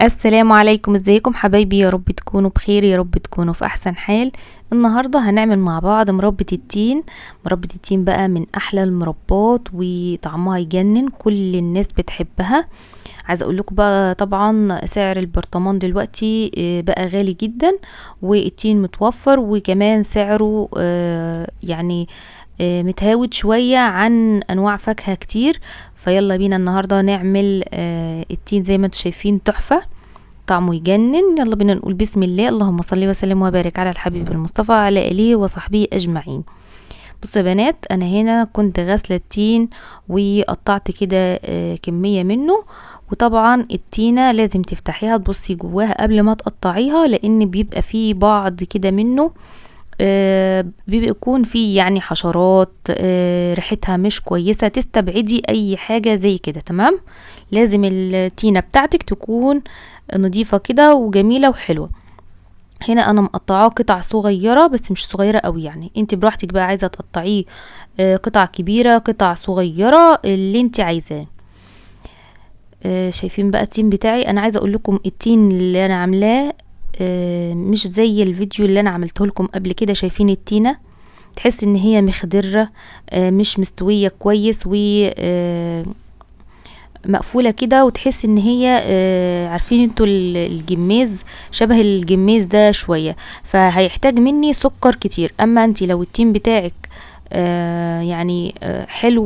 السلام عليكم، ازيكم حبايبي؟ يا رب تكونوا بخير، يا رب تكونوا في احسن حال. النهاردة هنعمل مع بعض مربى التين. مربى التين بقى من احلى المربات وطعمها يجنن، كل الناس بتحبها. عايزه اقول لكم بقى طبعا سعر البرطمان دلوقتي بقى غالي جدا، والتين متوفر وكمان سعره يعني متهاوت شوية عن انواع فاكهة كتير. فيلا بينا النهاردة نعمل التين زي ما انتم شايفين تحفة، طعمه يجنن. يلا بينا نقول بسم الله، اللهم صل وسلم وبارك على الحبيب المصطفى على آله وصحبه أجمعين. بصوا يا بنات، أنا هنا كنت غاسلة التين وقطعت كده كمية منه. وطبعا التينة لازم تفتحيها تبصي جواها قبل ما تقطعيها، لأن بيبقى فيه بعض كده منه بيكون فيه يعني حشرات، ريحتها مش كويسة، تستبعدي أي حاجة زي كده. تمام، لازم التينة بتاعتك تكون نضيفة كده وجميلة وحلوة. هنا انا مقطعاه قطع صغيرة بس مش صغيرة قوي، يعني انت براحتك بقى، عايزة تقطعيه قطع كبيرة قطع صغيرة اللي انت عايزاه. شايفين بقى التين بتاعي؟ انا عايزة اقول لكم التين اللي انا عاملاه مش زي الفيديو اللي انا عملته لكم قبل كده. شايفين التينة؟ تحس ان هي مخضرة، مش مستوية كويس، و مقفولة كده، وتحس ان هي عارفين انتوا الجميز، شبه الجميز ده شوية، فهيحتاج مني سكر كتير. اما انتي لو التين بتاعك يعني حلو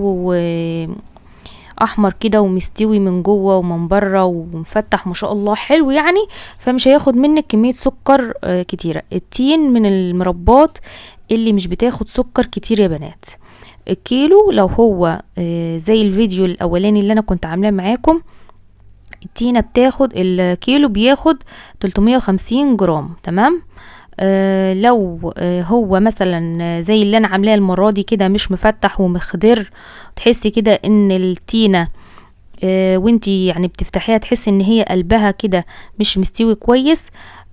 واحمر كده ومستوي من جوه ومن بره ومفتح ما شاء الله حلو يعني، فمش هياخد منك كمية سكر كتيرة. التين من المربات اللي مش بتاخد سكر كتير يا بنات. الكيلو لو هو زي الفيديو الاولاني اللي انا كنت عاملاه معاكم، التينة بتاخد الكيلو بياخد 350 جرام. تمام. لو هو مثلا زي اللي انا عاملاه المرة دي كده مش مفتح ومخضر، تحسي كده ان التينة وانتي يعني بتفتحيها تحسي ان هي قلبها كده مش مستوي كويس،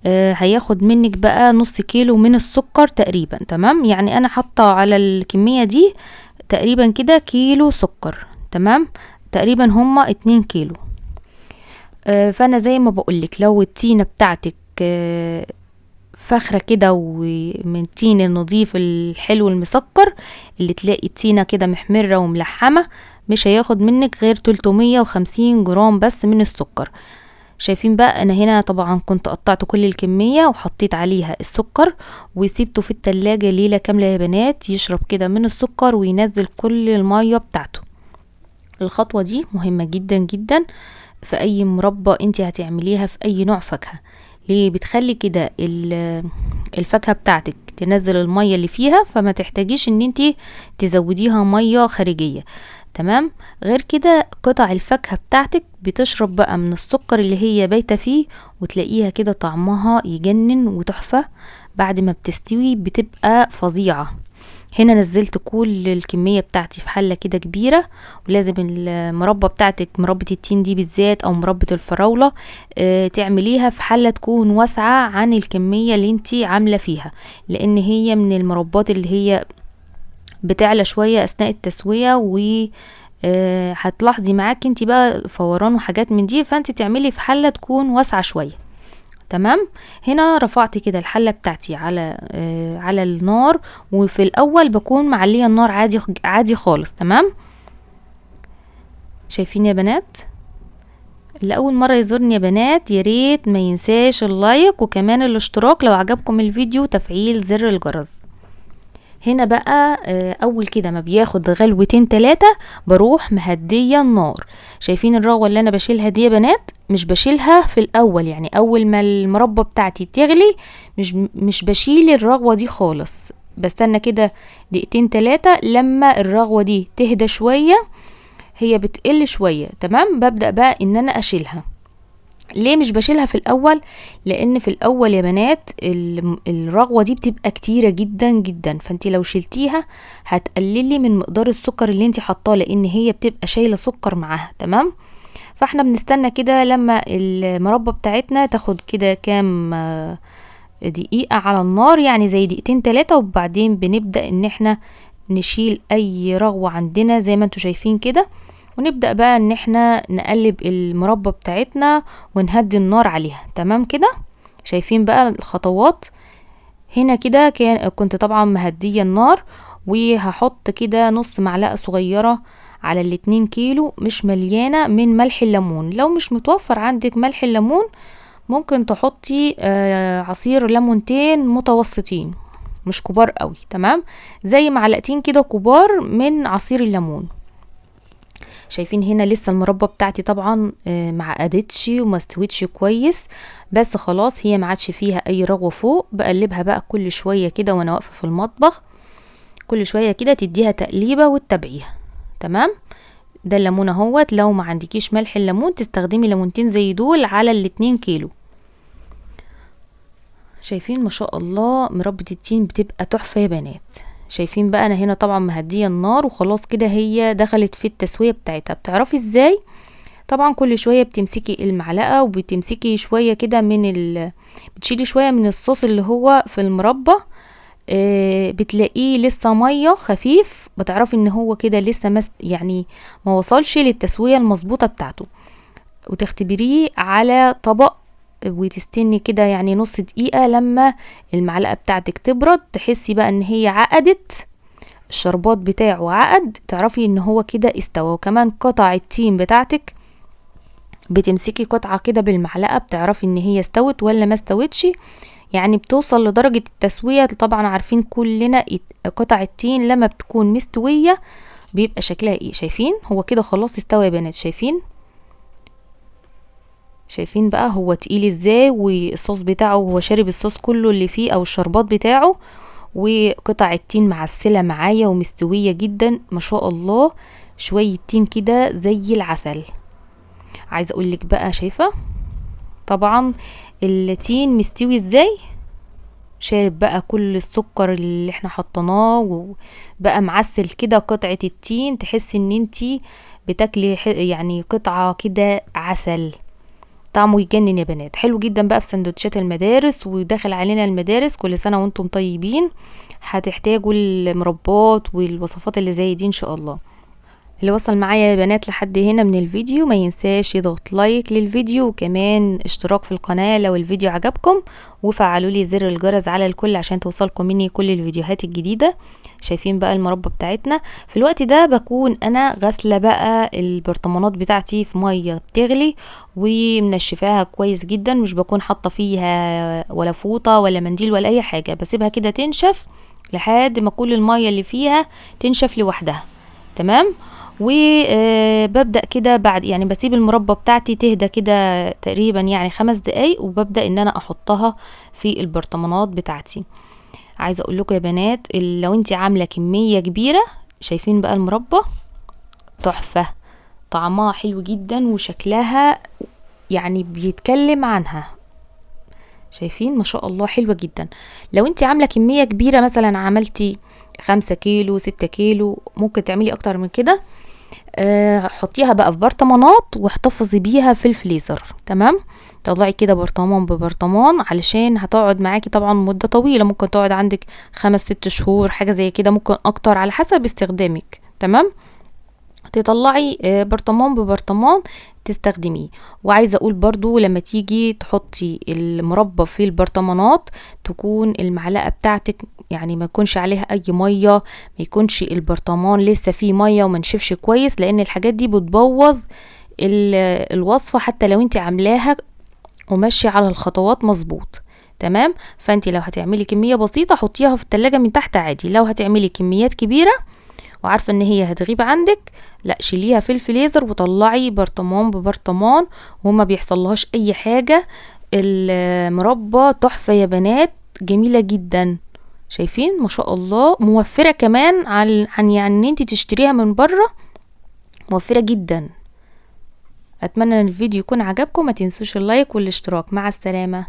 هياخد منك بقى نص كيلو من السكر تقريبا. تمام، يعني انا حاطه على الكمية دي تقريبا كده كيلو سكر. تمام، تقريبا هما 2 كيلو. فانا زي ما بقولك، لو التينة بتاعتك فخرة كده ومن التين النظيف الحلو المسكر، اللي تلاقي التينة كده محمرة وملحمة، مش هياخد منك غير 350 جرام بس من السكر. شايفين بقى؟ انا هنا طبعا كنت قطعت كل الكمية وحطيت عليها السكر وسيبته في التلاجة ليلة كاملة يا بنات، يشرب كده من السكر وينزل كل المية بتاعته. الخطوة دي مهمة جدا جدا في اي مربى انت هتعمليها في اي نوع فاكهة. ليه؟ بتخلي كده الفاكهة بتاعتك تنزل المية اللي فيها، فما تحتاجيش ان انت تزوديها مية خارجية. تمام. غير كده قطع الفاكهة بتاعتك بتشرب بقى من السكر اللي هي بايته فيه، وتلاقيها كده طعمها يجنن وتحفة. بعد ما بتستوي بتبقى فظيعة. هنا نزلت كل الكمية بتاعتي في حلة كده كبيرة. ولازم المربى بتاعتك، مربى التين دي بالذات او مربى الفراولة، تعمليها في حلة تكون واسعة عن الكمية اللي انتي عاملة فيها، لان هي من المربات اللي هي بتعلى شوية اثناء التسوية، و هتلاحظي معاك انتي بقى فوران وحاجات من دي، فانتي تعملي في حلة تكون واسعة شوية. تمام. هنا رفعت كده الحلة بتاعتي على النار، وفي الاول بكون معلية النار عادي عادي خالص. تمام. شايفين يا بنات؟ اللي اول مرة يزورني يا بنات يا ريت ما ينساش اللايك وكمان الاشتراك لو عجبكم الفيديو، تفعيل زر الجرس. هنا بقى اول كده ما بياخد غلوتين 3 بروح مهدية النار. شايفين الرغوة اللي انا بشيلها دي يا بنات؟ مش بشيلها في الاول، يعني اول ما المربى بتاعتي تغلي مش بشيل الرغوة دي خالص، بستنى كده دقيقتين 3 لما الرغوة دي تهدى شوية، هي بتقل شوية. تمام، ببدأ بقى ان انا اشيلها. ليه مش بشيلها في الاول؟ لان في الاول يا بنات الرغوة دي بتبقى كتيرة جدا جدا، فانتي لو شلتيها هتقللي من مقدار السكر اللي انتي حطاه، لان هي بتبقى شايلة سكر معاها. تمام. فاحنا بنستنى كده لما المربى بتاعتنا تاخد كده كام دقيقة على النار، يعني زي دقيقتين 3، وبعدين بنبدأ ان احنا نشيل اي رغوة عندنا زي ما انتوا شايفين كده. ونبدأ بقى ان احنا نقلب المربى بتاعتنا ونهدي النار عليها. تمام كده. شايفين بقى الخطوات هنا كده؟ كنت طبعا مهدية النار، وهحط كده نص معلقة صغيرة على ال2 كيلو مش مليانة من ملح الليمون. لو مش متوفر عندك ملح الليمون ممكن تحطي عصير ليمونتين متوسطين مش كبار قوي. تمام، زي معلقتين كده كبار من عصير الليمون. شايفين هنا لسه المربى بتاعتي طبعا معقدتش وما استوتش كويس، بس خلاص هي ما عادش فيها اي رغوه فوق. بقلبها بقى كل شويه كده وانا واقفه في المطبخ، كل شويه كده تديها تقليبه وتتابعيها. تمام، ده الليمون اهوت. لو ما عندكيش ملح الليمون تستخدمي ليمونتين زي دول على ال2 كيلو. شايفين ما شاء الله مربى التين بتبقى تحفه يا بنات. شايفين بقى انا هنا طبعا مهديه النار وخلاص كده هي دخلت في التسويه بتاعتها. بتعرفي ازاي؟ طبعا كل شويه بتمسكي المعلقه وبتمسكي شويه كده بتشيلي شويه من الصوص اللي هو في المربى، بتلاقيه لسه ميه خفيف، بتعرفي ان هو كده لسه يعني ما وصلش للتسويه المظبوطه بتاعته، وتختبريه على طبق وتستني كده يعني نص دقيقة لما المعلقة بتاعتك تبرد، تحسي بقى ان هي عقدت، الشربات بتاعه عقد، تعرفي ان هو كده استوى. وكمان قطع التين بتاعتك بتمسكي قطعة كده بالمعلقة بتعرفي ان هي استوت ولا ما استوتش، يعني بتوصل لدرجة التسوية. طبعا عارفين كلنا قطع التين لما بتكون مستوية بيبقى شكلها ايه. شايفين هو كده خلاص استوى يا بنات. شايفين بقى هو تقيل ازاي، والصوص بتاعه هو شارب الصوص كله اللي فيه او الشربات بتاعه، وقطع التين معسلة معايا ومستوية جدا ما شاء الله. شوية تين كده زي العسل. عايزة اقولك بقى شايفة طبعا التين مستوي ازاي، شارب بقى كل السكر اللي احنا حطيناه وبقى معسل كده. قطعة التين تحس ان انتي بتاكلي يعني قطعة كده عسل، طعمه يجنن يا بنات. حلو جدا بقى في سندوتشات المدارس، وداخل علينا المدارس كل سنة وانتم طيبين. هتحتاجوا المربات والوصفات اللي زي دي ان شاء الله. اللي وصل معايا يا بنات لحد هنا من الفيديو ما ينساش يضغط لايك للفيديو، وكمان اشتراك في القناة لو الفيديو عجبكم، وفعلوا لي زر الجرس على الكل عشان توصلكم مني كل الفيديوهات الجديدة. شايفين بقى المربى بتاعتنا في الوقت ده بكون انا غاسله بقى البرطمانات بتاعتي في ميه بتغلي ومنشفاها كويس جدا، مش بكون حاطه فيها ولا فوطه ولا منديل ولا اي حاجه، بسيبها كده تنشف لحد ما كل الميه اللي فيها تنشف لوحدها. تمام، وببدأ كده بعد يعني بسيب المربى بتاعتي تهدى كده تقريبا يعني 5 دقايق، وببدأ ان انا احطها في البرطمانات بتاعتي. عايزه اقول لكم يا بنات لو انت عامله كميه كبيره، شايفين بقى المربى تحفه، طعمها حلو جدا وشكلها يعني بيتكلم عنها. شايفين ما شاء الله حلوه جدا. لو انت عامله كميه كبيره مثلا عملتي 5 كيلو 6 كيلو ممكن تعملي اكتر من كده، حطيها بقى في برطمانات واحتفظي بيها في الفريزر. تمام، طلعي كده برطمان ببرطمان علشان هتقعد معاكي طبعا مدة طويلة، ممكن تقعد عندك 5-6 شهور حاجة زي كده، ممكن اكتر على حسب استخدامك. تمام، تطلعي برطمان ببرطمان تستخدميه. وعايزه اقول برضو لما تيجي تحطي المربى في البرطمانات تكون المعلقه بتاعتك يعني ما يكونش عليها اي ميه، ما يكونش البرطمان لسه فيه ميه وما نشفش كويس، لان الحاجات دي بتبوظ الوصفه حتى لو انت عاملاها وماشيه على الخطوات مظبوط. تمام، فانت لو هتعملي كميه بسيطه حطيها في التلاجة من تحت عادي، لو هتعملي كميات كبيره وعارفه ان هي هتغيب عندك لا شيليها في الفريزر وطلعي برطمان ببرطمان وما بيحصلهاش اي حاجه. المربى تحفه يا بنات، جميله جدا. شايفين ما شاء الله، موفره كمان عن يعني ان انت تشتريها من بره، موفره جدا. اتمنى ان الفيديو يكون عجبكم، ما تنسوش اللايك والاشتراك. مع السلامه.